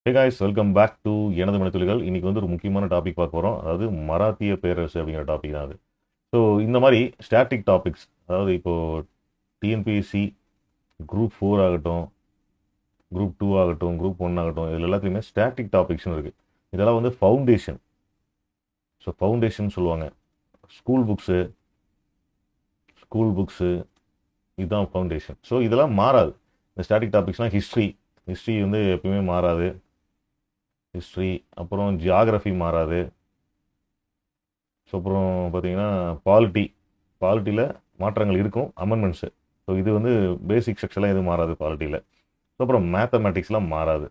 Hey guys, welcome back to எனது மணித்துளிகள். இன்னைக்கு வந்து ஒரு முக்கியமான டாபிக் பார்க்க போகிறோம். அதாவது மராத்திய பேரரசு அப்படிங்கிற டாபிக் தான் அது. ஸோ இந்த மாதிரி ஸ்டாட்டிக் டாபிக்ஸ், அதாவது இப்போது டிஎன்பிஎஸ்சி குரூப் 4 ஆகட்டும், குரூப் 2 ஆகட்டும், குரூப் 1 ஆகட்டும், இதில் எல்லாத்துலேயுமே ஸ்டாட்டிக் டாபிக்ஸ்னு இருக்குது. இதெல்லாம் வந்து ஃபவுண்டேஷன். ஸோ ஃபவுண்டேஷன் சொல்லுவாங்க. ஸ்கூல் புக்ஸு ஸ்கூல் புக்ஸு இதுதான் ஃபவுண்டேஷன். ஸோ இதெல்லாம் மாறாது. இந்த ஸ்டாட்டிக் டாபிக்ஸ்லாம் ஹிஸ்ட்ரி வந்து எப்பயுமே மாறாது. ஹிஸ்ட்ரி, அப்புறம் ஜியாகிரஃபி மாறாது. ஸோ அப்புறம் பார்த்தீங்கன்னா பாலிட்டியில் மாற்றங்கள் இருக்கும், அமெண்ட்மெண்ட்ஸு. ஸோ இது வந்து பேசிக் செக்ஷன்லாம் எதுவும் மாறாது பாலிட்டியில். ஸோ அப்புறம் மேத்தமேட்டிக்ஸ்லாம் மாறாது.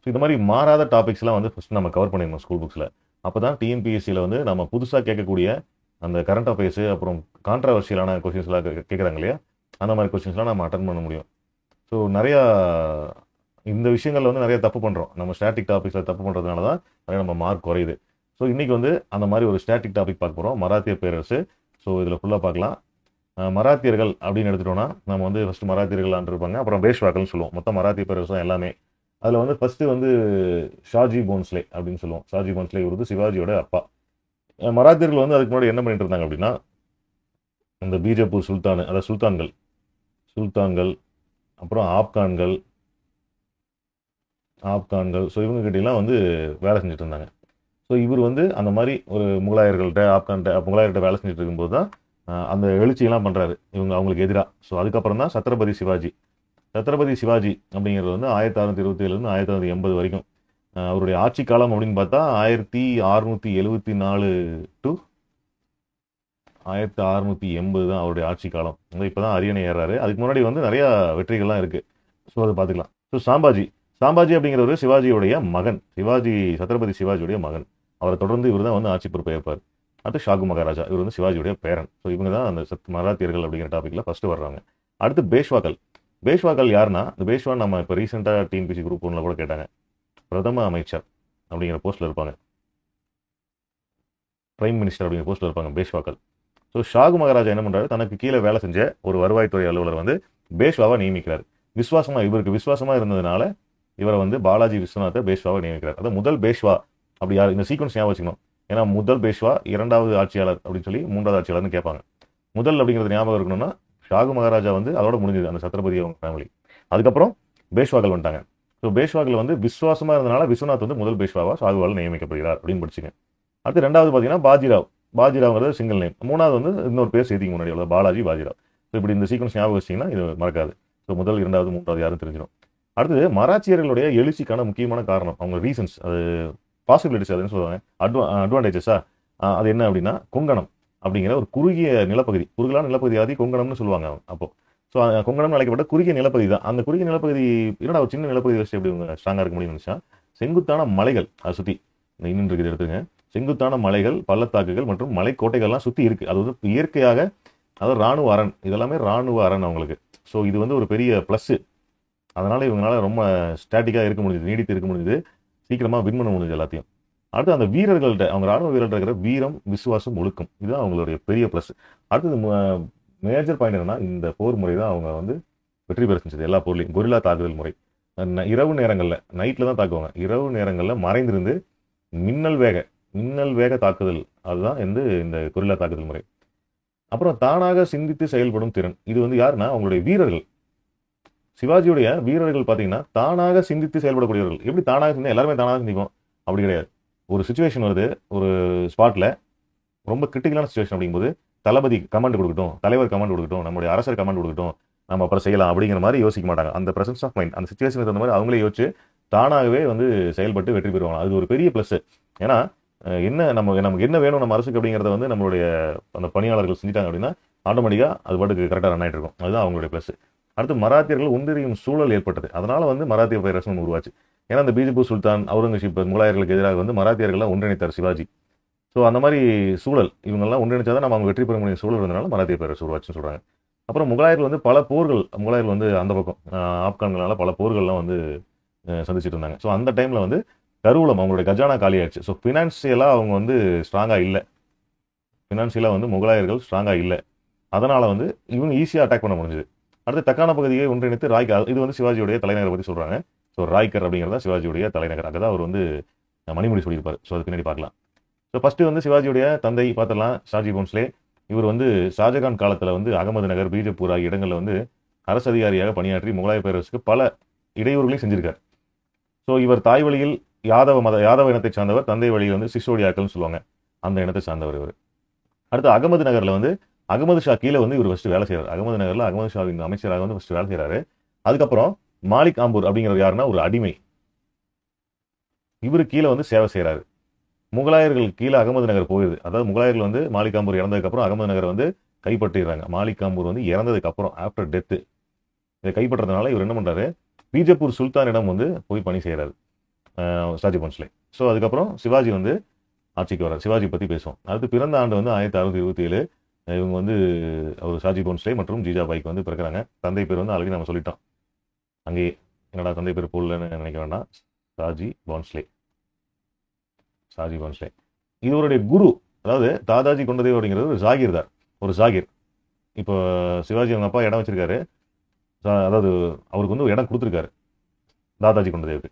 ஸோ இந்த மாதிரி மாறாத டாபிக்ஸ்லாம் வந்து ஃபஸ்ட் நம்ம கவர் பண்ணிடணும் ஸ்கூல் புக்ஸில். அப்போ தான் டிஎன்பிஎஸ்சியில் வந்து நம்ம புதுசாக கேட்கக்கூடிய அந்த கரண்ட் அஃபேர்ஸு, அப்புறம் கான்ட்ரவர்ஷியலான கொஷின்ஸ்லாம் கேட்குறாங்க இல்லையா, அந்த மாதிரி கொஷின்ஸ்லாம் நம்ம அட்டன் பண்ண முடியும். ஸோ நிறையா இந்த விஷயங்களில் வந்து நிறைய தப்பு பண்ணுறோம். நம்ம ஸ்டாட்டிக் டாபிக்ஸில் தப்பு பண்ணுறதுனால தான் நிறைய நம்ம மார்க் குறையுது. ஸோ இன்றைக்கி வந்து அந்த மாதிரி ஒரு ஸ்டாட்டிக் டாபிக் பார்க்க போகிறோம், மராத்திய பேரரசு. ஸோ இதில் ஃபுல்லாக பார்க்கலாம். மராத்தியர்கள் அப்படின்னு எடுத்துட்டோம்னா நம்ம வந்து ஃபஸ்ட்டு மராத்தியர்கள் இருப்பாங்க, அப்புறம் பேஷ்வாக்கள்னு சொல்லுவோம். மொத்தம் மராத்திய பேரரசு தான் எல்லாமே. அதில் வந்து ஃபஸ்ட்டு வந்து ஷாஜி போன்ஸ்லே அப்படின்னு சொல்லுவோம். ஷாஜி போன்ஸ்லே இவர் வந்து சிவாஜியோட அப்பா. மராத்தியர்கள் வந்து அதுக்கு முன்னாடி என்ன பண்ணிட்டு இருந்தாங்க அப்படின்னா, இந்த பீஜப்பூர் அதாவது சுல்தான்கள், அப்புறம் ஆப்கான்கள், ஸோ இவங்ககிட்டலாம் வந்து வேலை செஞ்சுட்டு இருந்தாங்க. ஸோ இவர் வந்து அந்த மாதிரி ஒரு முகலாயர்கிட்ட வேலை செஞ்சுட்டு இருக்கும்போது தான் அந்த எழுச்சியெல்லாம் பண்ணுறாரு அவங்களுக்கு எதிராக. ஸோ அதுக்கப்புறம் தான் சத்ரபதி சிவாஜி அப்படிங்கிறது வந்து 1627 1680 வரைக்கும் அவருடைய ஆட்சி காலம் அப்படின்னு பார்த்தா 1674 டு 1680 தான் அவருடைய ஆட்சி காலம். வந்து இப்போ தான் அரியணை ஏறாரு. அதுக்கு முன்னாடி வந்து நிறையா வெற்றிகள்லாம் இருக்குது. ஸோ அதை பார்த்துக்கலாம். ஸோ சாம்பாஜி அப்படிங்கிறவர் சத்ரபதி சிவாஜியுடைய மகன். அவரை தொடர்ந்து இவர் தான் வந்து ஆட்சி பொறுப்பை ஏற்பார். அடுத்து ஷாகு மகாராஜா, இவர் வந்து சிவாஜியுடைய பேரன். ஸோ இவங்க தான் அந்த மராத்தியர்கள் அப்படிங்கிற டாப்பிக்கில் ஃபஸ்ட்டு வர்றாங்க. அடுத்து பேஷ்வாக்கள் யாருன்னா, இந்த பேஷ்வா நம்ம இப்போ ரீசெண்டாக டிஎன்பிசி குரூப் 1 கூட கேட்டாங்க. பிரதம அமைச்சர் அப்படிங்கிற போஸ்ட்டில் இருப்பாங்க, பிரைம் மினிஸ்டர் அப்படிங்கிற போஸ்ட்டில் இருப்பாங்க பேஷ்வாக்கள். ஸோ ஷாகு மகாராஜா என்ன பண்ணுறாரு, தனக்கு கீழே வேலை செஞ்ச ஒரு வருவாய்த்துறை அலுவலர் வந்து பேஷ்வாவை நியமிக்கிறார். இவருக்கு விசுவாசமாக இருந்ததுனால இவரை வந்து பாலாஜி விஸ்வநாத பேஷ்வாவை நியமிக்கிறார். அதாவது முதல் பேஷ்வா அப்படி யார், இந்த சீக்வன்ஸ் ஞாபகம் வச்சுக்கணும். ஏன்னா முதல் பேஷ்வா, இரண்டாவது ஆட்சியாளர் அப்படின்னு சொல்லி மூன்றாவது ஆட்சியாளர்னு கேட்பாங்க. முதல் அப்படிங்கிறது ஞாபகம் இருக்கணும்னா ஷாகு மகாராஜா வந்து அதோட முடிஞ்சது, அந்த சத்ரபதி அவங்க ஃபேமிலி. அதுக்கப்புறம் பேஷ்வாக்கள் வந்துட்டாங்க. ஸோ பேஷ்வாக்கள் வந்து விசுவாசமாக இருந்தனால விஸ்வநாத் வந்து முதல் பேஷ்வாவா ஷாகுவால் நியமிக்கப்படுகிறார் அப்படின்னு படிச்சுங்க. அடுத்து ரெண்டாவது பார்த்தீங்கன்னா பாஜிராவ்ங்கிறது சிங்கிள் நேம். மூணாவது வந்து இன்னொரு பேர் செய்திக்கு முன்னாடி உள்ள பாஜிராவ். ஸோ இப்படி இந்த சீக்வன்ஸ் ஞாபகம் வச்சிங்கன்னா இது மறக்காது. ஸோ முதல், இரண்டாவது, மூன்றாவது யாரும் தெரிஞ்சிடும். அடுத்தது மராத்தியர்களுடைய எழுச்சிக்கான முக்கியமான காரணம், அவங்க ரீசன்ஸ், அது பாசிபிலிட்டிஸ் அதுன்னு சொல்லுவாங்க, அட்வான்டேஜஸா. அது என்ன அப்படின்னா, கொங்கணம் அப்படிங்கிற ஒரு குறுகிய நிலப்பகுதி ஆதி கொங்கணம்னு சொல்லுவாங்க அப்போ. ஸோ கொங்கணம்னு அழைக்கப்பட்ட குறுகிய நிலப்பகுதி தான். அந்த குறுகிய நிலப்பகுதி என்னடா ஒரு சின்ன நிலப்பகுதி வச்சு எப்படி இவங்க ஸ்ட்ராங்காக இருக்க முடியும்னு நினச்சா, செங்குத்தான மலைகள் அதை சுற்றி இன்னும் இருக்குது எடுத்துங்க. செங்குத்தான மலைகள், பள்ளத்தாக்குகள் மற்றும் மலைக்கோட்டைகள்லாம் சுற்றி இருக்குது. அது வந்து இயற்கையாக, அதாவது ராணுவ அரண், இதெல்லாமே ராணுவ அரண் அவங்களுக்கு. ஸோ இது வந்து ஒரு பெரிய ப்ளஸ்ஸு. அதனால் இவங்களால ரொம்ப ஸ்டாட்டிக்காக இருக்க முடியுது, நீடித்து இருக்க முடியுது, சீக்கிரமாக வின் பண்ண முடியுது எல்லாத்தையும். அடுத்து அந்த வீரர்கள்ட்ட, அவங்க ராணுவ வீரர்கள்ட்ட இருக்கிற வீரம், விசுவாசம், ஒழுக்கம், இதுதான் அவங்களுடைய பெரிய ப்ளஸ். அடுத்தது மேஜர் பாயிண்ட் என்னன்னா, இந்த போர் முறை தான் அவங்க வந்து வெற்றி பெற செஞ்சது எல்லா போர்லையும். கொரில்லா தாக்குதல் முறை. இரவு நேரங்களில், நைட்டில் தான் தாக்குவாங்க. இரவு நேரங்களில் மறைந்திருந்து மின்னல் வேக தாக்குதல், அதுதான் வந்து இந்த கொரில்லா தாக்குதல் முறை. அப்புறம் தானாக சிந்தித்து செயல்படும் திறன், இது வந்து யாருன்னா அவங்களுடைய வீரர்கள். சிவாஜியுடைய வீரர்கள் பார்த்தீங்கன்னா தானாக சிந்தித்து செயல்படக்கூடியவர்கள். எப்படி தானாக எல்லாருமே தானாக சிந்திப்போம் அப்படி கிடையாது. ஒரு சுச்சுவேஷன் வருது, ஒரு ஸ்பாட்டில் ரொம்ப கிரிட்டிக்கலான சுச்சுவேஷன் அப்படிங்கும்போது தலைவர் கமாண்ட் கொடுக்கட்டும், நம்மளுடைய அரசர் கமாண்ட் கொடுக்கட்டும், நம்ம அப்புறம் செய்யலாம் அப்படிங்கிற மாதிரி யோசிக்க மாட்டாங்க. அந்த பிரசன்ஸ் ஆஃப் மைண்ட், அந்த சுச்சுவேஷனுக்கு தகுந்த மாதிரி அவங்களே யோசிச்சு தானாகவே வந்து செயல்பட்டு வெற்றி பெறுவாங்க. அது ஒரு பெரிய ப்ளஸ். ஏன்னா நமக்கு என்ன வேணும் நம்ம அரசுக்கு அப்படிங்கிறத வந்து நம்மளுடைய அந்த பணியாளர்கள் செஞ்சுட்டாங்க அப்படின்னா ஆட்டோமேட்டிக்காக அது பாட்டுக்கு கரெக்டாக ரன் ஆகிட்டு இருக்கும். அதுதான் அவங்களுடைய ப்ளஸ். அடுத்து மராத்தியர்கள் ஒன்றியும் சூழல் ஏற்பட்டது. அதனால வந்து மராத்திய பேரரசு உருவாச்சு. ஏன்னா அந்த பீஜப்பூர் சுல்தான், அவுரங்கசீப், முகலாயர்களுக்கு எதிராக வந்து மராத்தியர்கள்லாம் ஒன்றிணைத்தார் சிவாஜி. ஸோ அந்த மாதிரி சூழல், இவங்கெல்லாம் ஒன்றிணைச்சாதான் நம்ம அவங்க வெற்றி பெற முடியும் சூழல் இருந்தனால மராத்திய பேரரசு உருவாச்சுன்னு சொல்கிறாங்க. அப்புறம் முகலாயர்கள் வந்து முகலாயர்கள் வந்து அந்த பக்கம் ஆப்கான்களால் பல போர்கள்லாம் வந்து சந்திச்சுட்டு இருந்தாங்க. ஸோ அந்த டைமில் வந்து கருவூலம், அவங்களுடைய கஜானா காலி ஆயிடுச்சு. ஸோ ஃபினான்சியலாக அவங்க வந்து ஸ்ட்ராங்காக வந்து முகலாயர்கள் ஸ்ட்ராங்காக இல்லை. அதனால் வந்து இவங்க ஈஸியாக அட்டாக் பண்ண முடிஞ்சுது. அடுத்து தக்கான பகுதியை ஒன்றிணைத்து இது வந்து சிவாஜியுடைய தலைநகரை பற்றி சொல்கிறாங்க. ஸோ ராய்கர் அப்படிங்கிறதா சிவாஜியுடைய தலைநகர். அங்கே தான் அவர் வந்து மணிமுடி சொல்லியிருப்பார். ஸோ அது பின்னாடி பார்க்கலாம். ஸோ ஃபஸ்ட்டு வந்து சிவாஜியுடைய தந்தை பார்த்தலாம் ஷாஜி போன்ஸ்லே. இவர் வந்து ஷாஜகான் காலத்தில் வந்து அகமது நகர், பீஜப்பூர் ஆகிய இடங்களில் வந்து அரசு அதிகாரியாக பணியாற்றி முகலாய பேரரசுக்கு பல இடையூறுகளையும் செஞ்சிருக்கார். ஸோ இவர் தாய் வழியில் யாதவ இனத்தை சார்ந்தவர், தந்தை வழியில் வந்து சிசோடியாக்கள்னு சொல்லுவாங்க, அந்த இனத்தை சார்ந்தவர் இவர். அடுத்து அகமது நகரில் வந்து அகமது ஷா கீழே வந்து இவர் ஃபஸ்ட்டு வேலை செய்கிறார். அகமது நகரில் அகமது ஷாவின் அமைச்சராக வந்து ஃபஸ்ட்டு வேலை செய்கிறாரு. அதுக்கப்புறம் மாலிக் ஆம்பூர் அப்படிங்கிறவர் யாருன்னா ஒரு அடிமை, இவரு கீழே வந்து சேவை செய்கிறாரு. முகலாயர்கள் கீழே அகமது நகர் போயிடுது. அதாவது முகலாயர்கள் வந்து மாலிக் ஆம்பூர் இறந்ததுக்கப்புறம் அகமது நகர் வந்து கைப்பற்றிடுறாங்க. மாலிக் ஆம்பூர் வந்து இறந்ததுக்கு அப்புறம் ஆஃப்டர் டெத்து இதை கைப்பற்றதுனால இவர் என்ன பண்ணுறாரு, பீஜப்பூர் சுல்தானிடம் வந்து போய் பணி செய்கிறாரு ஷாஜி போன்ஸ்லே. ஸோ அதுக்கப்புறம் சிவாஜி வந்து ஆட்சிக்கு வர்றார். சிவாஜி பற்றி பேசுவோம். அடுத்து பிறந்த ஆண்டு வந்து 1627. இவங்க வந்து அவர் ஷாஜி போன்ஸ்லே மற்றும் ஜிஜாபாய்க்கு வந்து பிறக்கிறாங்க. தந்தை பேர் வந்து ஆல்ரெடி நம்ம சொல்லிட்டோம். அங்கேயே என்னடா தந்தை பேர் போடலன்னு நினைக்க வேண்டாம். ஷாஜி போன்ஸ்லே. இவருடைய குரு, அதாவது தாதாஜி கொண்டதேவ் அப்படிங்கிறது ஒரு ஜாகிர்தார், ஒரு ஜாகிர். இப்போ சிவாஜி அவங்க அப்பா இடம் வச்சிருக்காரு, அதாவது அவருக்கு வந்து இடம் கொடுத்துருக்காரு தாதாஜி கொண்டதேவுக்கு.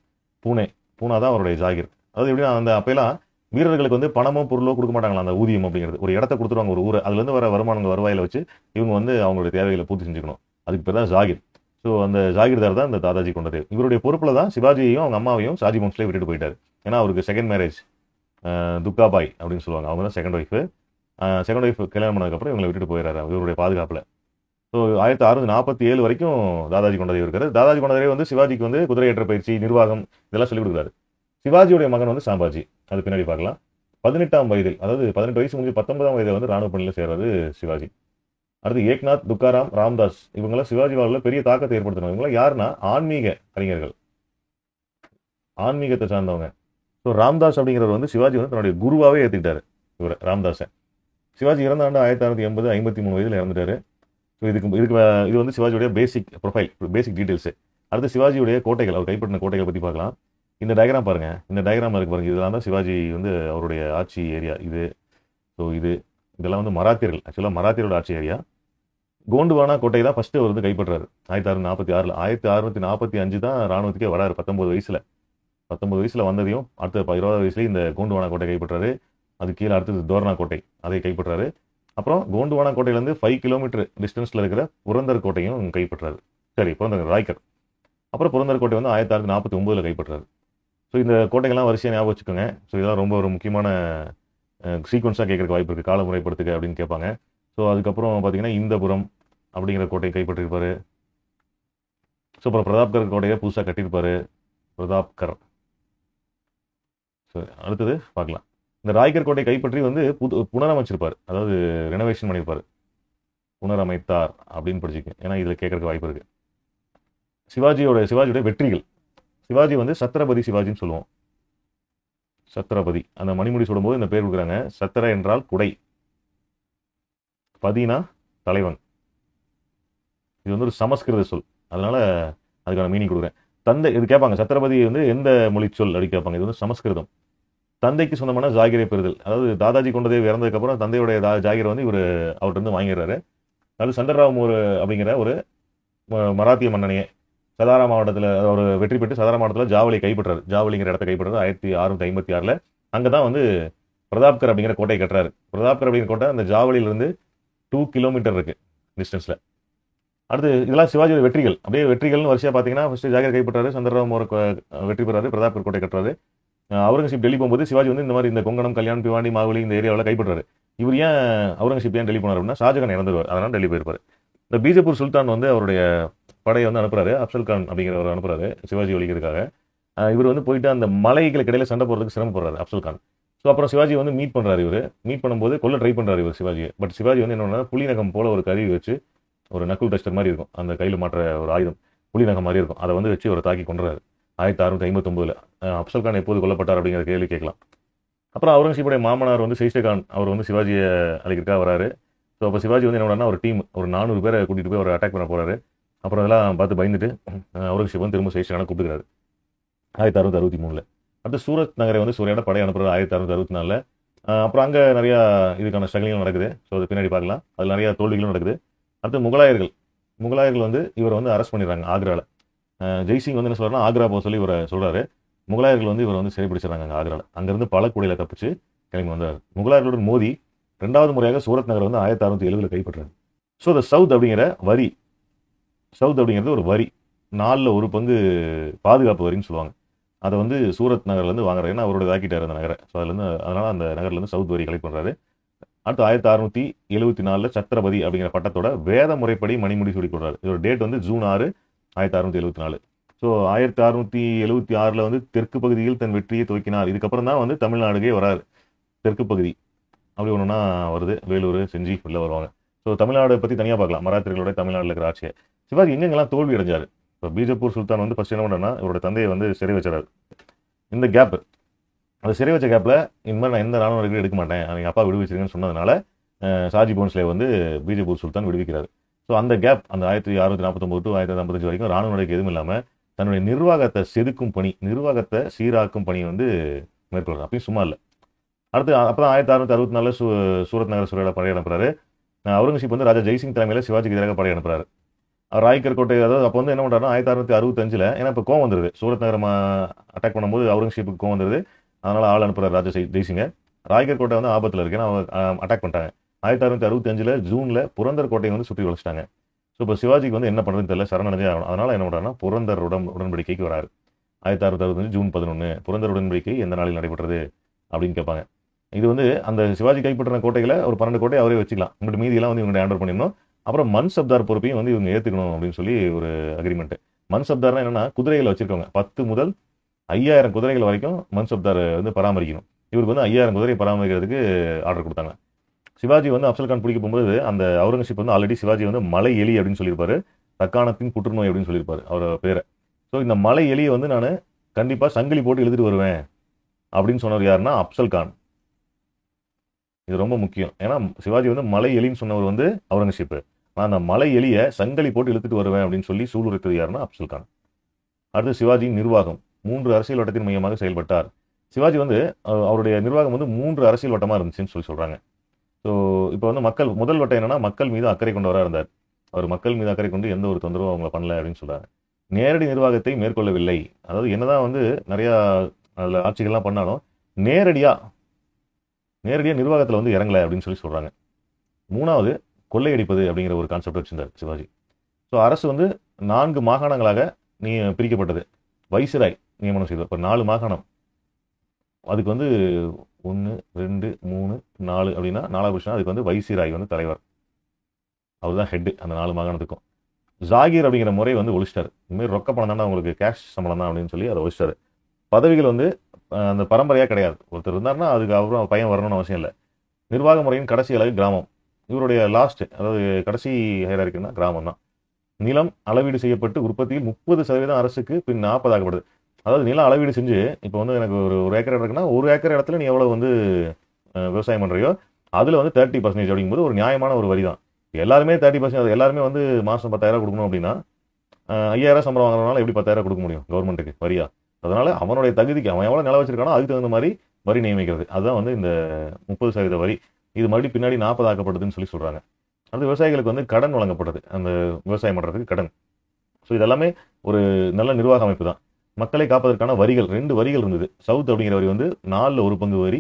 பூனா தான் அவருடைய ஜாகிர். அதாவது எப்படின்னா அந்த அப்பெல்லாம் வீரர்களுக்கு வந்து பணமோ பொருளோ கொடுக்க மாட்டாங்களா, அந்த ஊதியம் அப்படிங்கிறது ஒரு இடத்த கொடுத்துருவாங்க, ஒரு ஊரை. அதுலேருந்து வர வருமானங்கள் வருவாயில் வச்சு இவங்க வந்து அவங்களுடைய தேவைகளை பூர்த்தி செஞ்சுக்கணும். அதுக்கு பேர் தான் ஜாகிர். ஸோ அந்த ஜாகிர்தார் தான் இந்த தாதாஜி கொண்டதேவ். இவருடைய பொறுப்பில் தான் சிவாஜியையும் அவங்க அம்மாவையும் ஷாஜி போன்ஸ்லே விட்டுட்டு போயிட்டார். ஏன்னா அவருக்கு செகண்ட் மேரேஜ், துக்காபாய் அப்படின்னு சொல்லுவாங்க, அவங்க தான் செகண்ட் ஒய்ஃப் கல்யாணம் பண்ணதுக்கப்புறம் இவங்களை விட்டுட்டு போயிடுறாரு இவருடைய பாதுகாப்பில். ஸோ 1647 வரைக்கும் தாதாஜி கொண்டதேவ் இருக்காரு. தாதாஜி கொண்டதேவ் வந்து சிவாஜிக்கு வந்து குதிரையேற்ற பயிற்சி, நிர்வாகம் இதெல்லாம் சொல்லிக் கொடுக்குறாரு. சிவாஜியுடைய மகன் வந்து சாம்பாஜி, அது பின்னாடி பார்க்கலாம். 18ஆம் வயதில், அதாவது 18 வயசு முடிஞ்சு 19ஆம் வயதில் வந்து ராணுவ பணியில் சேர்றாரு சிவாஜி. அடுத்து ஏக்நாத், துக்காராம், ராம்தாஸ் இவங்கெல்லாம் சிவாஜி வாழ்வில் பெரிய தாக்கத்தை ஏற்படுத்தணும். இவங்களாம் யாருன்னா ஆன்மீக அறிஞர்கள், ஆன்மீகத்தை சார்ந்தவங்க. ஸோ ராம்தாஸ் அப்படிங்கிறவர் வந்து சிவாஜி வந்து தன்னுடைய குருவாகவே ஏற்றுக்கிட்டாரு இவர் ராம்தாஸை. சிவாஜி இறந்த ஆண்டு 1680, 53 வயதில் இறந்துட்டாரு. ஸோ இது வந்து சிவாஜியுடைய பேசிக் ப்ரொஃபைல், பேசிக் டீட்டெயில்ஸு. அடுத்து சிவாஜியுடைய கோட்டைகள், அவர் கைப்பற்றின கோட்டைகளை பற்றி பார்க்கலாம். இந்த டயக்ராம் பாருங்கள், இந்த டயக்ராம் இருக்கு பாருங்கள், இதெல்லாம் தான் சிவாஜி வந்து அவருடைய ஆட்சி ஏரியா இது. ஸோ இதெல்லாம் வந்து மராத்தியர்கள், ஆக்சுவலாக மராத்தியரோட ஆட்சி ஏரியா. கோண்டுவானா கோட்டை தான் ஃபஸ்ட்டு அவர் வந்து கைப்பற்றாரு 1646. 1645 தான் ராணுவத்துக்கே வராரு 19 வயசில் வந்ததையும் அடுத்த 20 வயசுலேயும் இந்த கோண்டுவானா கோட்டை கைப்பற்றாரு. அது கீழே அடுத்தது தோரணா கோட்டை, அதை கைப்பற்றாரு. அப்புறம் கோண்டுவானா கோட்டையிலேருந்து 5 கிலோமீட்டர் டிஸ்டன்ஸில் இருக்கிற புரந்தர் கோட்டையும் கைப்பற்றாரு. புரந்தர் ராய்கர். அப்புறம் புரந்தர் கோட்டை வந்து 1649 கைப்பற்றாரு. ஸோ இந்த கோட்டைகள்லாம் வரிசையாக ஞாபகம் வச்சுக்கோங்க. ஸோ இதெல்லாம் ரொம்ப ஒரு முக்கியமான சீக்வன்ஸாக கேட்கறதுக்கு வாய்ப்பு இருக்குது, காலமுறைப்படுத்துக்க அப்படின்னு கேட்பாங்க. ஸோ அதுக்கப்புறம் பார்த்தீங்கன்னா இந்தபுரம் அப்படிங்கிற கோட்டையை கைப்பற்றிருப்பார். ஸோ அப்புறம் பிரதாப்கர் கோட்டையை புதுசாக கட்டியிருப்பார், பிரதாப்கர். ஸோ அடுத்தது பார்க்கலாம். இந்த ராய்கர் கோட்டையை கைப்பற்றி வந்து புனரமைச்சிருப்பார், அதாவது ரெனோவேஷன் பண்ணியிருப்பார், புனரமைத்தார் அப்படின்னு படிச்சுக்க, ஏன்னா இதில் கேட்கறதுக்கு வாய்ப்பு இருக்குது. சிவாஜியோட வெற்றிகள். சிவாஜி வந்து சத்ரபதி சிவாஜின்னு சொல்லுவோம். சத்ரபதி, அந்த மணிமுடி சொல்லும்போது இந்த பேர் கொடுக்குறாங்க. சத்திர என்றால் குடை, பதினா தலைவன். இது வந்து ஒரு சமஸ்கிருத சொல், அதனால அதுக்கான மீனிங் கொடுக்குறேன். தந்தை இது கேட்பாங்க, சத்ரபதி வந்து எந்த மொழி சொல் அப்படி கேட்பாங்க. இது வந்து சமஸ்கிருதம். தந்தைக்கு சொந்தமான ஜாகிரை பெறுதல், அதாவது தாதாஜி கொண்டதேவ் இறந்ததுக்கப்புறம் தந்தையுடைய ஜாகிரை வந்து இவர் அவர்கிட்ட இருந்து வாங்கிடுறாரு. அதாவது சந்தர்ராம் அப்படிங்கிற ஒரு மராத்திய மன்னனையே சதாரா மாவட்டத்தில் ஒரு வெற்றி பெற்று சதாரா மாவட்டத்தில் ஜாவலி கைப்பற்றாரு. ஜாவலிங்கிற இடத்த கைப்பற்றாரு 1656. அங்கே தான் வந்து பிரதாப்கர் அப்படிங்கிற கோட்டை கட்டுறாரு. பிரதாப்கர் அப்படிங்கிற கோட்டை அந்த ஜாவலியிலிருந்து 2 கிலோமீட்டர் இருக்கு டிஸ்டன்ஸில். அடுத்து இதெல்லாம் சிவாஜியோட வெற்றிகள். அப்படியே வெற்றிகள்னு வரிசையாக பார்த்தீங்கன்னா ஃபர்ஸ்ட் ஜாகிர் கைப்பற்றாரு, சந்தர்ராம் ஒரு வெற்றி பெறாரு, பிரதாப்கர் கோட்டை கட்டுறாரு. அவுரங்கசீப் டெல்லி போகும்போது சிவாஜி வந்து இந்த மாதிரி இந்த கொங்கணம், கல்யாண், பிவாண்டி, மாவலி இந்த ஏரியாவில் கைப்பற்றாரு. இவர் ஏன் அவுரங்கசீப் ஏன் டெல்லி போனார் அப்படின்னா ஷாஜகான் இறந்துருவார், அதனால் டெல்லி போயிருப்பார். இந்த பீஜப்பூர் சுல்தான் வந்து அவருடைய படையை வந்து அனுப்புறாரு, அப்சல் கான் அப்படிங்கிறவர் அனுப்புறாரு சிவாஜி ஒழிக்கிறதுக்காக. இவர் வந்து போயிட்டு அந்த மலைகளுக்கு இடையில சண்டை போடுறதுக்கு சிரமப்படுறாரு அப்சல் கான். ஸோ அப்புறம் சிவாஜி வந்து மீட் பண்ணுறாரு. மீட் பண்ணும்போது கொல்ல ட்ரை பண்ணுறாரு இவர் சிவாஜியை. பட் சிவாஜி வந்து என்ன பண்ணாரு, புலிநகம் போல ஒரு கருவி வச்சு, ஒரு நக்குல் டஸ்டர் மாதிரி இருக்கும், அந்த கையில் மாற்ற ஒரு ஆயுதம் புலிநகம் மாதிரி இருக்கும், அதை வந்து வச்சு ஒரு தாக்கி கொண்டுறாரு 1659. அப்சல் கான் எப்போது கொல்லப்பட்டார் அப்படிங்கிற கேள்வி கேட்கலாம். அப்புறம் அவுரங்கசீப்புடைய மாமனார் வந்து ஷெய்ஸ்டே அவர் வந்து சிவாஜியை அழைக்கிறதுக்காக வராரு. ஸோ அப்போ சிவாஜி வந்து என்ன பண்ணாருன்னா ஒரு டீம், ஒரு 400 பேரை கூட்டிகிட்டு போய் ஒரு அட்டாக் பண்ண போகிறாரு. அப்புறம் அதெல்லாம் பார்த்து பயந்துட்டு அவுரங்கசீப் வந்து திரும்ப ஷெய்ஸ்டே கானை கூப்பிட்டுக்கிறாரு 1663. அடுத்து சூரத் நகரை வந்து சூரியோட படை அனுப்புறாரு 1664. அப்புறம் அங்கே நிறையா இதுக்கான ஸ்ட்ரகிளிங்கும் நடக்குது. ஸோ அது பின்னாடி பார்க்கலாம். அதில் நிறையா தோல்விகளும் நடக்குது. அடுத்து முகலாயர்கள் வந்து இவரை வந்து அரெஸ்ட் பண்ணிடுறாங்க ஆக்ராவில். ஜெய்சிங் வந்து என்ன சொல்றாருன்னா ஆக்ரா போக சொல்லி இவரை சொல்றாரு. முகலாயர்கள் வந்து இவர் வந்து சிறைப்பிடிச்சிடறாங்க அங்கே ஆக்ராவில். அங்கேருந்து பழக்குடியில் தப்பிச்சு கிளம்பி வந்தார். முகலாயர்களுடன் மோதி 2வது முறையாக சூரத் நகர் வந்து 1670 கைப்பற்றாரு. ஸோ த சவுத் அப்படிங்கிற வரி, சவுத் அப்படிங்கிறது ஒரு வரி, 4ல் 1 பங்கு பாதுகாப்பு வரின்னு சொல்லுவாங்க. அதை வந்து சூரத் நகர்லேருந்து வாங்குறாரு. ஏன்னா அவரோட தாக்கிட்டார் அந்த நகரை. ஸோ அதுலேருந்து அதனால் அந்த நகர்லேருந்து சவுத் வரி கலெக்ட் பண்ணுறாரு. அடுத்து 1674 சத்ரபதி அப்படிங்கிற பட்டத்தோட வேத முறைப்படி மணிமுடி சூடி கொடுறாரு. இதோட டேட் வந்து ஜூன் 6, 1674. ஸோ 1676 வந்து தெற்கு பகுதியில் தன் வெற்றியை துவக்கினார். இதுக்கப்புறம் தான் வந்து தமிழ்நாடுக்கே வராரு. தெற்கு பகுதி அப்படி ஒன்றுனா வருது. வேலூர், செஞ்சி உள்ள வருவாங்க. ஸோ தமிழ்நாடு பற்றி தனியாக பார்க்கலாம். மராத்தியர்களோட தமிழ்நாட்டில் இருக்கிற ஆட்சியை. சிவாஜி எங்கெங்கெல்லாம் தோல்வி அடைஞ்சார். இப்போ பீஜப்பூர் சுல்தான் வந்து ஃபர்ஸ்ட் என்ன பண்ணுறேன்னா இவரோட தந்தையை வந்து சிறை வச்சாரு. இந்த கேப், அந்த சிறை வச்ச கேப்பில் இனிமேல் நான் எந்த ராணுவ நடவடிக்கை எடுக்க மாட்டேன், அவங்க அப்பா விடுவிச்சிருங்கன்னு சொன்னதுனால ஷாஜி போன்ஸ்லே வந்து பீஜப்பூர் சுல்தான் விடுவிக்கிறார். ஸோ அந்த கேப், அந்த 1649 to 1655 வரைக்கும் ராணுவ நடவடிக்கை எதுவும் இல்லாமல் தன்னுடைய நிர்வாகத்தை செதுக்கும் பணி, நிர்வாகத்தை சீராக்கும் பணி வந்து மேற்கொள்கிறார். அப்பயும் சும்மா இல்லை. அடுத்து அப்போ தான் 1664 சூரத் நகர சூழலை படை அனுப்புறாரு. அவுரங்கசீப் வந்து ராஜா ஜெய்சிங் தலைமையில் சிவாஜிக்கு எதிராக படை அனுப்புறாரு. ராய்கர் கோட்டை, அதாவது அப்போ வந்து என்ன பண்ணுறாருன்னா 1665 ஏன்னா இப்போ கோவம் வந்துருது. சூரத் நகரம் அட்டாக் பண்ணும்போது அவுரங்கசீப்புக்கு கோவம் வந்துருது. அதனால் ஆள் அனுப்புறாரு ராஜா ஜெய்சிங்க. ராய்கர் கோட்டை வந்து ஆபத்தில் இருக்கு. ஏன்னா அவங்க அட்டாக் பண்ணிட்டாங்க. 1665 ஜூனில் புரந்தர் கோட்டையை வந்து சுற்றி வளைச்சிட்டாங்க. ஸோ இப்போ சிவாஜிக்கு வந்து என்ன பண்ணுறதுன்னு தெரியல, சரணடைஞ்சே ஆகணும். அதனால் என்ன பண்ணுறாருன்னா புரந்தர் உடன்படிக்கைக்கு வராரு. 1665 ஜூன் 11 புரந்தர் உடன்படிக்கை எந்த நாளில் நடைபெற்றது அப்படின்னு கேட்பாங்க. இது வந்து அந்த சிவாஜி கைப்பற்றின கோட்டைகளை ஒரு 12 கோட்டை அவரே வச்சுக்கலாம். உங்கள்கிட்ட மீதியெல்லாம் வந்து இவங்க ஹேண்ட் ஓவர் பண்ணிடணும். அப்புறம் மன்சப்தார் பொறுப்பையும் வந்து இவங்க ஏற்றுக்கணும் அப்படின்னு சொல்லி ஒரு அக்ரிமெண்ட். மன்சப்தார்னா என்னன்னா குதிரைகளை வச்சிருக்கவங்க. 10 முதல் 5000 குதிரைகள் வரைக்கும் மன்சப்தார் வந்து பராமரிக்கணும். இவருக்கு வந்து 5000 குதிரை பராமரிக்கிறதுக்கு ஆர்டர் கொடுத்தாங்க. சிவாஜி வந்து அப்சல் கான் பிடிக்க போகும்போது அந்த அவுரங்கசீப் வந்து ஆல்ரெடி சிவாஜி வந்து மலை எலி அப்படின்னு சொல்லியிருப்பாரு, தக்காணத்தின் புற்றுநோய் அப்படின்னு சொல்லியிருப்பாரு அவரோட பேரை. ஸோ இந்த மலை எலியை வந்து நான் கண்டிப்பாக சங்கிலி போட்டு இழுத்துட்டு வருவேன் அப்படின்னு சொன்னவர் யாருன்னா அப்சல் கான். இது ரொம்ப முக்கியம். ஏன்னா சிவாஜி வந்து மலை எலின்னு சொன்னவர் வந்து அவுரங்கசீப். நான் அந்த மலை எலியை சங்கிலி போட்டு இழுத்துட்டு வருவேன் அப்படின்னு சொல்லி சூளுரைத்தது யாருன்னா அப்சல் கான். அடுத்து சிவாஜியின் நிர்வாகம் 3 அரசியல் வட்டத்தின் மையமாக செயல்பட்டார். சிவாஜி வந்து அவருடைய நிர்வாகம் வந்து 3 அரசியல் வட்டமாக இருந்துச்சுன்னு சொல்லி சொல்கிறாங்க. ஸோ இப்போ வந்து முதல் வட்டம் என்னன்னா மக்கள் மீது அக்கறை கொண்டவராக இருந்தார். அவர் மக்கள் மீது அக்கறை கொண்டு எந்த ஒரு தொந்தரவும் அவங்கள பண்ணல அப்படின்னு சொல்கிறாங்க. நேரடி நிர்வாகத்தை மேற்கொள்ளவில்லை. அதாவது என்னதான் வந்து நிறையா அதில் ஆட்சிகள்லாம் பண்ணாலும் நேரடியாக நிர்வாகத்தில் வந்து இறங்கலை அப்படின்னு சொல்லி சொல்கிறாங்க. 3வது கொள்ளையடிப்பது அப்படிங்கிற ஒரு கான்செப்ட் வச்சிருந்தார் சிவாஜி. ஸோ அரசு வந்து 4 மாகாணங்களாக பிரிக்கப்பட்டது. வைசிராய் நியமனம் செய்தார். இப்போ 4 மாகாணம், அதுக்கு வந்து 1, 2, 3, 4 அப்படின்னா 4வது பொசிஷன். அதுக்கு வந்து வைசிராய் வந்து தலைவர், அவர் தான் ஹெட்டு அந்த 4 மாகாணத்துக்கும். ஜாகீர் அப்படிங்கிற முறை வந்து ஒழிச்சிட்டாரு. இனிமேல் ரொக்க பணம் தானே உங்களுக்கு கேஷ் சம்பளம் தான் அப்படின்னு சொல்லி அதை ஒழிச்சிட்டாரு. பதவிகள் வந்து அந்த பரம்பரையாக கிடையாது. ஒருத்தர் இருந்தாருன்னா அதுக்கு அப்புறம் பையன் வரணும்னு அவசியம் இல்லை. நிர்வாக முறையின் கடைசி அலகு கிராமம். இவருடைய லாஸ்ட், அதாவது கடைசி ஹைரார்க்கின்னா கிராமம் தான். நிலம் அளவீடு செய்யப்பட்டு உற்பத்தியில் 30% அரசுக்கு, பின் 40 ஆக்கப்படுது. அதாவது நிலம் அளவீடு செஞ்சு இப்போ வந்து எனக்கு ஒரு ஏக்கர் இருக்குன்னா 1 ஏக்கர் இடத்துல நீ எவ்வளோ வந்து விவசாயம் பண்ணுறியோ அதில் வந்து 30% அப்படிங்கும்போது ஒரு நியாயமான ஒரு வரி தான். எல்லாருமே 30%, எல்லாருமே வந்து மாதம் 10,000 கொடுக்கணும் அப்படின்னா 5,000 சம்பளம் வாங்குறதுனால எப்படி 10,000 கொடுக்க முடியும் கவர்மெண்ட்டுக்கு வரியா? அதனால அவனுடைய தகுதிக்கு அவன் எவ்வளோ நிலம் வச்சிருக்கானோ அதுக்கு தகுந்த மாதிரி வரி நியமிக்கிறது. அதுதான் வந்து இந்த 30% வரி. இது மறுபடியும் பின்னாடி 40 ஆக்கப்படுதுன்னு சொல்லி சொல்கிறாங்க. அது விவசாயிகளுக்கு வந்து கடன் வழங்கப்படுறது, அந்த விவசாயம் பண்ணுறதுக்கு கடன். ஸோ இதெல்லாமே ஒரு நல்ல நிர்வாக அமைப்பு தான். மக்களை காப்பதற்கான வரிகள் 2 வரிகள் இருந்தது. சவுத் அப்படிங்கிற வரி வந்து 4ல் 1 பங்கு வரி,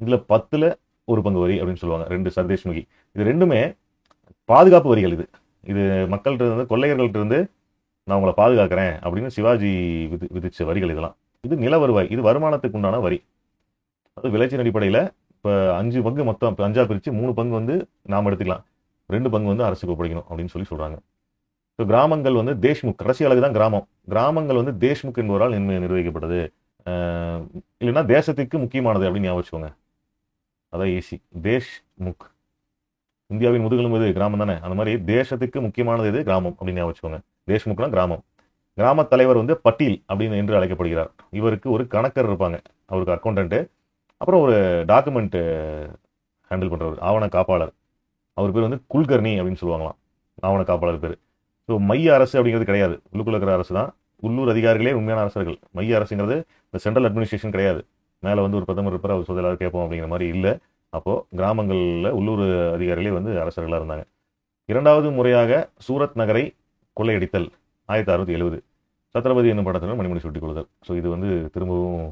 இதில் 10ல் 1 பங்கு வரி அப்படின்னு சொல்லுவாங்க. 2 சர்தேஷ்முகி. இது ரெண்டுமே பாதுகாப்பு வரிகள். இது மக்கள்கிட்ட இருந்து, கொள்ளையர்கள்ட்ட இருந்து நான் உங்களை பாதுகாக்கிறேன் அப்படின்னு சிவாஜி விதிச்ச வரிகள் இதெல்லாம். இது நில வருவாய், இது வருமானத்துக்கு உண்டான வரி. அது விளைச்சல் அடிப்படையில் இப்போ 5 பங்கு மொத்தம் 5ஆக பிரித்து 3 பங்கு வந்து நாம் எடுத்துக்கலாம், 2 பங்கு வந்து அரசுக்கு ஒப்படைக்கணும் அப்படின்னு சொல்லி சொல்கிறாங்க. ஸோ கிராமங்கள் வந்து தேஷ்முக், கடைசி அழகு தான் கிராமம். கிராமங்கள் வந்து தேஷ்முக் என்பவரால் நிர்வகிக்கப்பட்டது. இல்லைன்னா தேசத்துக்கு முக்கியமானது அப்படின்னு ஞாபகம் வச்சுக்கோங்க. அதான் ஈஸி. தேஷ்முக், இந்தியாவின் முதுகெலும்பு இது கிராமம் தானே, அந்த மாதிரி தேசத்துக்கு முக்கியமானது இது கிராமம் அப்படின்னு ஞாபகம் வச்சுக்கோங்க. தேஷ்முக்னா கிராமம். கிராம தலைவர் வந்து பட்டீல் அப்படின்னு என்று அழைக்கப்படுகிறார். இவருக்கு ஒரு கணக்கர் இருப்பாங்க, அவருக்கு அக்கௌண்டன்ட்டு, அப்புறம் ஒரு டாக்குமெண்ட் ஹேண்டில் பண்ணுறவர், ஆவண காப்பாளர். அவர் பேர் வந்து குல்கர்னி அப்படின்னு சொல்லுவாங்களாம், ஆவண காப்பாளர் பேர். ஸோ மைய அரசு அப்படிங்கிறது கிடையாது, உள்ளுக்குள்ள இருக்கிற அரசு தான். உள்ளூர் அதிகாரிகளே உண்மையான அரசர்கள். மைய அரசுங்கிறது இந்த சென்ட்ரல் அட்மினிஸ்ட்ரேஷன் கிடையாது. மேலே வந்து ஒரு பிரதமர் இருப்பார், அவர் சொல்ல எல்லாரும் கேட்போம் அப்படிங்கிற மாதிரி இல்லை. அப்போது கிராமங்களில் உள்ளூர் அதிகாரிகளே வந்து அரசர்களாக இருந்தாங்க. 2வது முறையாக சூரத் நகரை கொள்ளையடித்தல் 1670. சத்ரபதி என்னும் படத்தில் மணிமணி சுட்டிக் கொள்ளுதல். ஸோ இது வந்து திரும்பவும்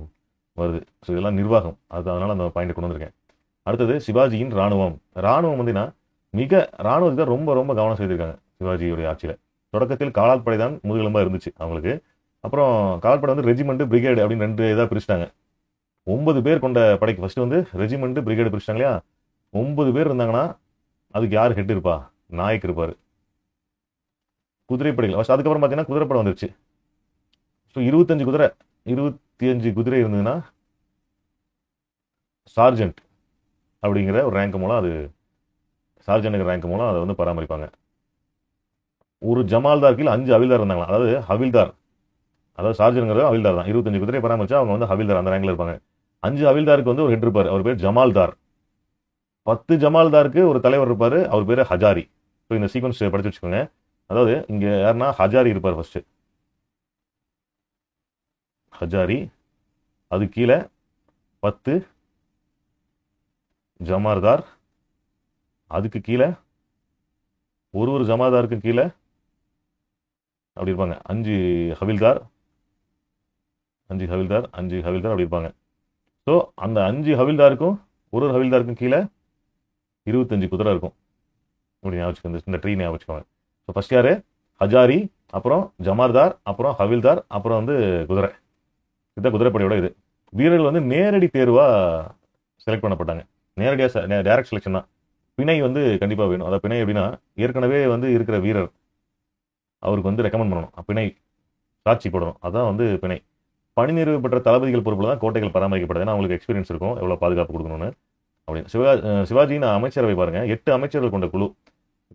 வருது. ஸோ இதெல்லாம் நிர்வாகம், அதனால அந்த பாயிண்ட் கொண்டு வந்திருக்கேன். அடுத்தது சிவாஜியின் ராணுவம். ராணுவம் வந்துன்னா மிக ராணுவத்தை தான் ரொம்ப ரொம்ப கவனம் செலுத்திருக்காங்க சிவாஜியுடைய ஆட்சியில். தொடக்கத்தில் காலாட்படை தான் முதுகெலும்பாக இருந்துச்சு அவங்களுக்கு. அப்புறம் காலாட்படை வந்து ரெஜிமெண்ட் பிரிகேடு அப்படின்னு 2 இதாக பிரிச்சுட்டாங்க. 9 பேர் கொண்ட படைக்கு ஃபர்ஸ்ட் வந்து ரெஜிமெண்ட் பிரிகேடு பிரிச்சிட்டாங்க இல்லையா. 9 பேர் இருந்தாங்கன்னா அதுக்கு யார் ஹெட் இருப்பா? நாயக் இருப்பார். குதிரைப்படைகள் ஃபர்ஸ்ட், அதுக்கப்புறம் பார்த்தீங்கன்னா குதிரைப்படை வந்துருச்சு. ஸோ 25 குதிரை இருந்ததுன்னா சார்ஜென்ட் அப்படிங்கிற ஒரு ரேங்க் மூலம், அது சார்ஜென்ட் ரேங்க் மூலம் அதை வந்து பராமரிப்பாங்க. ஒரு ஜமால்தார் கீழே 5 ஹவில்தார் இருந்தாங்களா. அதாவது ஹவில்தார், அதாவது சார்ஜென்ட்ங்கிறது ஹவில்தார் தான். 25 குதிரை பராமரிச்சா அவங்க வந்து ஹவில்தார் அந்த ரேங்க்ல இருப்பாங்க. 5 ஹவில்தாருக்கு வந்து ஒரு ஹெட் இருப்பார், அவர் பேர் ஜமால்தார். 10 ஜமால்தாருக்கு ஒரு தலைவர் இருப்பார், அவர் பேர் ஹஜாரி. ஸோ இந்த சீக்வன்ஸ் படிச்சு வச்சுக்கோங்க. அதாவது இங்க யாருன்னா ஹஜாரி இருப்பார் ஃபர்ஸ்ட், ஹஜாரி. அது கீழே 10 ஜமார்தார். அதுக்கு கீழே ஒரு ஜமாதாருக்கு கீழே அப்படி இருப்பாங்க 5 ஹவில்தார், 5 ஹவில்தார், 5 ஹவில்தார் அப்படி இருப்பாங்க. ஸோ அந்த 5 ஹவில்தாருக்கும் ஒரு ஹவில்தாருக்கும் கீழே 25 குதிரை இருக்கும். இப்படி ஞாபகம், இந்த ட்ரீ ஞாபகம் வச்சுக்கோங்க. ஸோ ஃபர்ஸ்ட் யாரு? ஹஜாரி, அப்புறம் ஜமார்தார், அப்புறம் ஹவில்தார், அப்புறம் வந்து குதிரை. இதுதான் குதிரைப்படையோட இது. வீரர்கள் வந்து நேரடி தேர்வா செலக்ட் பண்ணப்பட்டாங்க. நேரடியாக டைரக்ட் செலெக்ஷன் தான். பிணை வந்து கண்டிப்பாக வேணும். அதாவது பிணை எப்படின்னா ஏற்கனவே வந்து இருக்கிற வீரர் அவருக்கு வந்து ரெக்கமெண்ட் பண்ணணும், பிணை சாட்சி போடணும். அதான் வந்து பிணை. பணி நிறைவு பெற்ற தளபதிகள் பொறுப்பில் தான் கோட்டைகள் பராமரிக்கப்படுது. ஏன்னா அவங்களுக்கு எக்ஸ்பீரியன்ஸ் இருக்கும் எவ்வளோ பாதுகாப்பு கொடுக்கணும்னு அப்படின்னு. சிவாஜியின் அமைச்சரவை பாருங்க, 8 அமைச்சர்கள் கொண்ட குழு.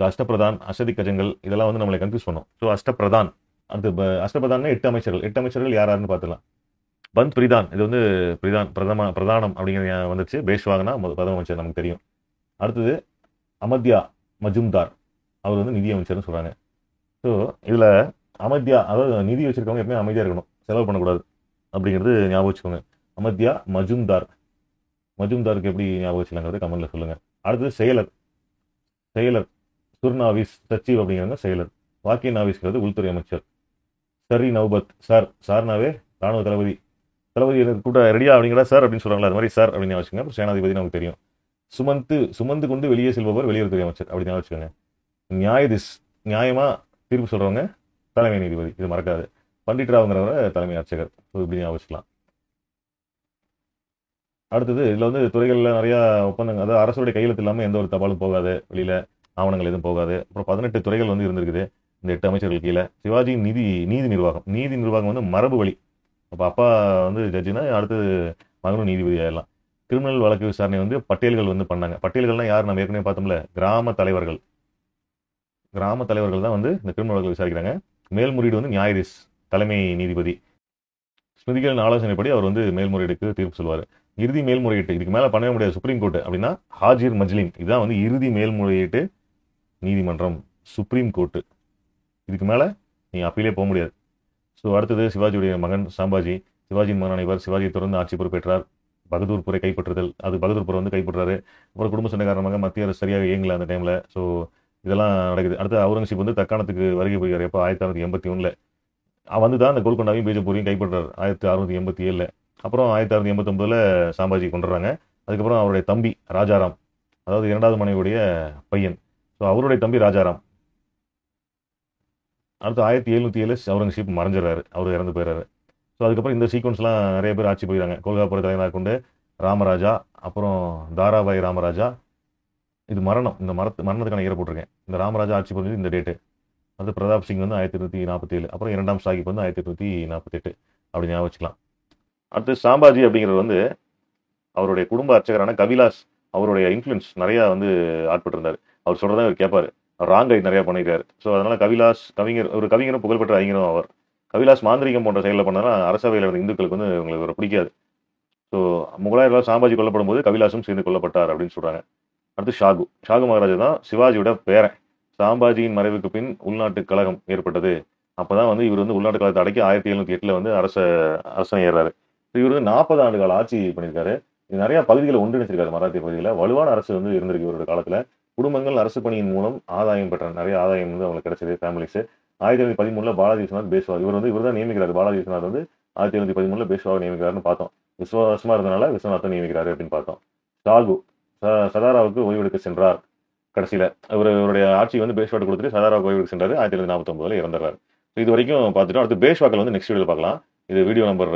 அஷ்டபிரதான், அசதிகஜங்கள் இதெல்லாம் வந்து நம்மளை கன்ஃபியூஸ் பண்ணும். ஸோ அஷ்டபிரதான், அடுத்து அஷ்டபிரதான் 8 அமைச்சர்கள். 8 அமைச்சர்கள் யாருன்னு பார்த்துக்கலாம். பந்த் பிரிதான், இது வந்து பிரதானம் அப்படிங்கிற வந்துச்சு. பேஷ்வாகனா பிரதம அமைச்சர் நமக்கு தெரியும். அடுத்தது அமத்யா மஜும்தார், அவர் வந்து நிதி அமைச்சர்னு சொல்றாங்க. ஸோ இதில் அமத்யா, அதாவது நிதி வச்சிருக்கவங்க எப்பவுமே அமைதியாக இருக்கணும், செலவு பண்ணக்கூடாது அப்படிங்கிறது ஞாபகம் வச்சுக்கோங்க. அமத்யா மஜும்தார், மஜும்தாருக்கு எப்படி ஞாபகம் வச்சுலாங்கிறது கமெண்ட்ல சொல்லுங்க. அடுத்தது செயலர். செயலர் சுர்நாவிஸ் சச்சிவ் அப்படிங்கிறவங்க செயலர். வாக்கிய நாவிஸ்ங்கிறது உள்துறை அமைச்சர். சரி நௌபத், சார். சார்னாவே ராணுவ தளபதி. தளபதி கூட ரெடியா அப்படிங்கிற சார் அப்படின்னு சொல்றாங்களா, அது மாதிரி சார் அப்படின்னு வச்சுக்கோங்க. அப்புறம் சேனாதிபதி நமக்கு தெரியும். சுமந்து கொண்டு வெளியே செல்பவர் வெளியுறவுத்துறை அமைச்சர் அப்படின்னு வச்சுக்கோங்க. நியாயதிஸ், நியாயமா தீர்ப்பு சொல்றவங்க தலைமை நீதிபதி, இது மறக்காது. பண்டிட் ராவுங்கிறவரை தலைமை அர்ச்சகர். இப்படி ஞாபகம் வச்சுக்கலாம். அடுத்தது இதில் வந்து துறைகளில் நிறைய ஒப்பந்தங்கள், அதாவது அரசுடைய கையெழுத்து இல்லாமல் எந்த ஒரு தபாலும் போகாது, வெளியில ஆவணங்கள் எதுவும் போகாது. அப்புறம் 18 துறைகள் வந்து இருந்திருக்குது இந்த 8 அமைச்சர்கள் கீழே. சிவாஜியின் நீதி நிர்வாகம் வந்து மரபு வழி. அப்போ அப்பா வந்து ஜட்ஜினா அடுத்து மகனும் நீதிபதி ஆயிடலாம். கிரிமினல் வழக்கு விசாரணை வந்து பட்டியல்கள் வந்து பண்ணாங்க. பட்டியல்கள்லாம் யார் நம்ம ஏற்கனவே பார்த்தோம்ல, கிராம தலைவர்கள் தான் வந்து இந்த கிரிமினல் வழக்கு விசாரிக்கிறாங்க. மேல்முறையீடு வந்து நியாயதீஷ், தலைமை நீதிபதி. ஸ்மிருதிகளின் ஆலோசனைப்படி அவர் வந்து மேல்முறையீடுக்கு தீர்ப்பு சொல்வார். இறுதி மேல்முறையீட்டு இதுக்கு மேலே பண்ணவே முடியாது சுப்ரீம் கோர்ட் அப்படின்னா ஹாஜிர் மஜ்லின், இதுதான் வந்து இறுதி மேல்முறையீட்டு நீதிமன்றம், சுப்ரீம் கோர்ட்டு. இதுக்கு மேலே நீங்கள் அப்பீலே போக முடியாது. ஸோ அடுத்தது சிவாஜியுடைய மகன் சாம்பாஜி. சிவாஜியின் மகன் இவர் சிவாஜியை தொடர்ந்து ஆட்சி பொறுப்பேற்றார். பகதூர்பூரை கைப்பற்றுதல், அது பகதூர்பூரை வந்து கைப்பற்றாரு. அப்புறம் குடும்ப சண்டை காரணமாக மத்திய அரசு சரியாக இயங்கல அந்த டைமில். ஸோ இதெல்லாம் நடக்குது. அடுத்து அவுரங்கசீப் வந்து தக்காணத்துக்கு வருகை புரிகிறார். எப்போ 1681 வந்து தான் அந்த கோல்கொண்டாவையும் பீஜப்பூரையும் கைப்பற்றார் 1687. அப்புறம் 1689 சாம்பாஜி கொண்டுறாங்க. அதுக்கப்புறம் அவருடைய தம்பி ராஜாராம், அதாவது 2வது மனைவியுடைய பையன், ஸோ அவருடைய தம்பி ராஜாராம். அடுத்து 1707 அவுரங்கசீப் மறைஞ்சிடறாரு, அவர் இறந்து போயிடுறாரு. ஸோ அதுக்கப்புறம் இந்த சீக்வன்ஸ்லாம் நிறைய பேர் ஆட்சி போயிடறாங்க. கோல்காப்புரை தலைவராக கொண்டு ராமராஜா, அப்புறம் தாராபாய் ராமராஜா. இது மரணம், இந்த மரணத்துக்கான ஈர போட்டிருக்கேன். இந்த ராமராஜா ஆட்சி புரிஞ்சது இந்த டேட்டு. அது பிரதாப் சிங் வந்து 1847, அப்புறம் 2ஆம் சாஹிப் வந்து 1848 அப்படி ஞாபகம் வச்சுக்கலாம். அடுத்து சாம்பாஜி அப்படிங்கிறது வந்து அவருடைய குடும்ப அர்ச்சகரான கவிலாஸ், அவருடைய இன்ஃப்ளூயன்ஸ் நிறையா வந்து ஆட்பட்டிருந்தார். அவர் சொல்கிறதான் அவர் கேட்பார். ராங் ரைட் நிறையா பண்ணியிருக்காரு. ஸோ அதனால் கவிலாஸ் ஒரு கவிஞரும் புகழ்பெற்ற அறிஞரும் அவர். கவிலாஸ் மாந்திரிகம் போன்ற செயலில் பண்ணால் அரசவையில் இருந்த இந்துக்களுக்கு வந்து உங்களுக்கு ஒரு பிடிக்காது. ஸோ முகலாயர்களால் சாம்பாஜி கொல்லப்படும் போது கவிலாசும் சேர்ந்து கொல்லப்பட்டார் அப்படின்னு சொல்கிறாங்க. அடுத்து ஷாகு மகாராஜா தான் சிவாஜியோட பேரன். சாம்பாஜியின் மறைவுக்கு பின் உள்நாட்டு கழகம் ஏற்பட்டது. அப்போதான் வந்து இவர் வந்து உள்நாட்டு கழகத்தை அடக்கி 1708 வந்து அரசனை ஏறாரு. இவர் வந்து 40 ஆண்டு கால ஆட்சி பண்ணியிருக்காரு. இது நிறைய பகுதிகளை ஒன்றிணைச்சிருக்காரு. மராத்திய பகுதியில் வலுவான அரசு வந்து இருந்திருக்கு இவரோட காலத்தில். குடும்பங்கள் அரசு பணியின் மூலம் ஆதாயம் பெற்ற நிறைய ஆதாயம் வந்து அவங்களுக்கு கிடைச்சது. ஃபேமிலிஸ் 1713 பாலாஜி விஸ்வநாத் பேஷ்வா இவர் தான் நியமிக்கிறாரு. பாலாஜி விஸ்வநாத் வந்து 1713 பேஷ்வாவை நியமிக்கிறாருன்னு பார்த்தோம். விசுவாசமா இருந்தனால விஸ்வநாத்தை நியமிக்கிறாரு அப்படின்னு பார்த்தோம். ஷாகு சதாராவுக்கு ஓய்வெடுக்க சென்றார். கடைசியில இவருடைய ஆட்சி வந்து பேஷ்வாட்டு கொடுத்துட்டு சதாராவுக்கு ஓய்வெடுக்க சென்றாரு. 1749 இறந்துறாரு. இது வரைக்கும் பார்த்துட்டோம். அடுத்து பேஷ்வாக்கள் வந்து நெக்ஸ்ட் வீடியோ பார்க்கலாம். இது வீடியோ நம்பர்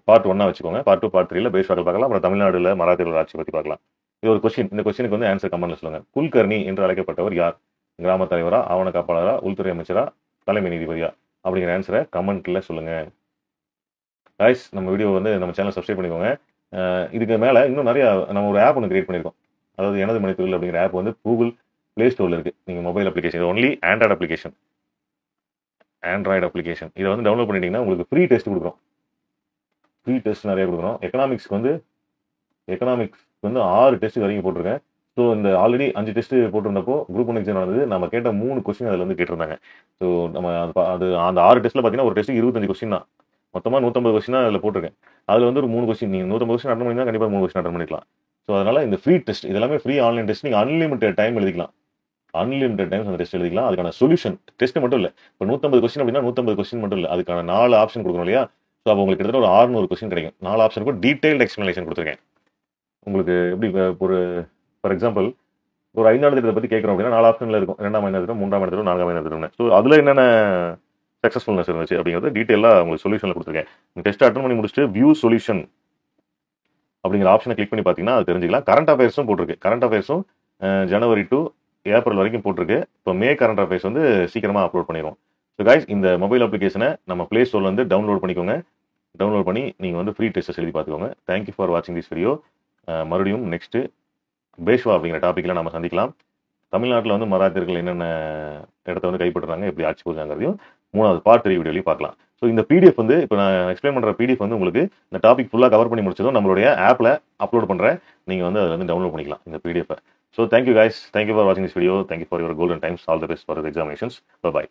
பார்ட் 1 வச்சுக்கோங்க. பார்ட் 2 பார்ட் 3 பேஷ்வாக்கள் பார்க்கலாம். அப்புறம் தமிழ்நாடுல மராத்தியர்கள் ஆட்சி பத்தி பார்க்கலாம். இது ஒரு கொஸ்டின். இந்த கொஸ்டினுக்கு வந்து ஆன்சர் கமெண்ட்ல சொல்லுங்க. குல்கர்னி என்று அழைக்கப்பட்டவர் யார்? கிராம தலைவரா, ஆவண காப்பாளரா, உள்துறை அமைச்சரா, தலைமை நீதிபதியா? அப்படிங்கிற ஆன்சரை கமெண்ட்ல சொல்லுங்க. கைஸ், நம்ம வீடியோ வந்து நம்ம சேனல் சப்ஸ்கிரைப் பண்ணிக்கோங்க. இதுக்கு மேல இன்னும் நிறைய நம்ம ஒரு ஆப் ஒன்று கிரியேட் பண்ணியிருக்கோம். அதாவது எனது மணித்தொழில் அப்படிங்கிற ஆப் வந்து கூகுள் பிளே ஸ்டோர்ல இருக்கு. நீங்க மொபைல் அப்ளிகேஷன், இது ஒன்லி ஆண்ட்ராய்டு அப்ளிகேஷன். இதை வந்து டவுன்லோட் பண்ணிட்டீங்கன்னா உங்களுக்கு ஃப்ரீ டெஸ்ட் கொடுக்குறோம். ஃப்ரீ டெஸ்ட் நிறைய கொடுக்குறோம். எக்கனாமிக்ஸ்க்கு வந்து 6 டெஸ்ட் வரைக்கும் போட்டிருக்கேன். ஸோ இந்த ஆல்ரெடி 5 டெஸ்ட் போட்டிருந்தப்போ குரூப் 1 எக்ஸாம் நடந்தது. நம்ம கேட்ட 3 கொஸ்டின் அதில் வந்து கேட்டிருந்தாங்க. ஸோ நம்ம அது அந்த 6 டெஸ்ட்டில் பார்த்தீங்கன்னா ஒரு டெஸ்ட்டுக்கு 25 கொஸ்டின் தான். மொத்தமாக 150 கொஸ்டின் அதில் போட்டிருக்கேன். அதில் வந்து ஒரு 3 கொஸ்டின், நீங்கள் 150 கொஸ்டின் அட்டன் பண்ணிங்கன்னா கண்டிப்பாக 3 கொஸ்டின் அட்டன் பண்ணிக்கலாம். ஸோ அதனால இந்த ஃப்ரீ டெஸ்ட் இதெல்லாமே ஃப்ரீ ஆன்லைன் டெஸ்ட். நீங்கள் அன்லிமிட்டட் டைம் எழுதிக்கலாம். அன்லிமிட்டட் டைம்ஸ் அந்த டெஸ்ட் எழுதிக்கலாம். அதுக்கான சொல்யூஷன் டெஸ்ட் மட்டும் இல்லை. இப்போ 150 கொஸ்டின் அப்படின்னா 150 கொஸ்டின் மட்டும் இல்லை, அதுக்கான 4 ஆப்ஷன் கொடுக்கணும் இல்லையா? ஸோ அப்போ உங்களுக்கு கிட்டத்தட்ட ஒரு 600 கொஸ்டின் கிடைக்கும். 4 ஆப்ஷனுக்கும் டீடைல்டு எக்ஸ்பிளனேஷன் கொடுத்துருக்கேன். உங்களுக்கு எப்படி ஒரு ஃபார் எக்ஸாம்பிள் ஒரு 5ஆம் திட்டத்தை பற்றி கேட்குறோம் அப்படின்னா 4 ஆப்ஷனில் இருக்கும். 2ஆம் திட்டம், 3ஆம் திட்டம், 4ஆம் திட்டம். ஸோ அதில் என்னென்ன சக்ஸஸ்ஃபுல்னஸ் இருந்துச்சு அப்படிங்கிறது டீட்டெயிலாக உங்களுக்கு சொல்யூஷனில் கொடுத்துருக்கேன். டெஸ்ட் அட்டன் பண்ணி முடிச்சுட்டு வியூ சொல்யூஷன் அப்படிங்கிற ஆப்ஷனை கிளிக் பண்ணி பார்த்தீங்கன்னா அது தெரிஞ்சுக்கலாம். கரண்ட் அஃபேர்ஸும் போட்டிருக்கு. கரண்ட் அஃபேர்ஸும் ஜனவரி டு ஏப்ரல் வரைக்கும் போட்டிருக்கு. இப்போ மே கரண்ட் அஃபேர்ஸ் வந்து சீக்கிரமாக அப்லோட் பண்ணிடுவோம். ஸோ கைஸ், இந்த மொபைல் அப்ளிகேஷனை நம்ம பிளே ஸ்டோர்ல வந்து டவுன்லோட் பண்ணிக்கோங்க. டவுன்லோட் பண்ணி நீங்கள் வந்து ஃப்ரீ டெஸ்ட் எழுதி பார்த்துக்கோங்க. தேங்க்யூ ஃபார் வாட்சிங் திஸ் வீடியோ. மறுபடியும் நெக்ஸ்ட்டு பேஷ்வா அப்படிங்கிற டாப்பிக்கில் நம்ம சந்திக்கலாம். தமிழ்நாட்டில் வந்து மராத்தியர்கள் என்னென்ன இடத்த வந்து கைப்பற்றுறாங்க, எப்படி ஆட்சி போகிறாங்கிறதையும் 3வது பார்ட் 3 வீடியோலையும் பார்க்கலாம். ஸோ இந்த பிடிஎஃப் வந்து இப்போ நான் எக்ஸ்பிளைன் பண்ணுற பிடிஎஃப் வந்து உங்களுக்கு இந்த டாபிக் ஃபுல்லாக கவர் பண்ணி முடிச்சதும் நம்மளுடைய ஆப்பில் அப்லோட் பண்ணுறேன். நீங்கள் வந்து அதில் வந்து டவுன்லோட் பண்ணிக்கலாம் இந்த PDF. So thank you guys, thank you for வாட்சிங் this video. Thank you for your golden times. All the best for the examinations. By.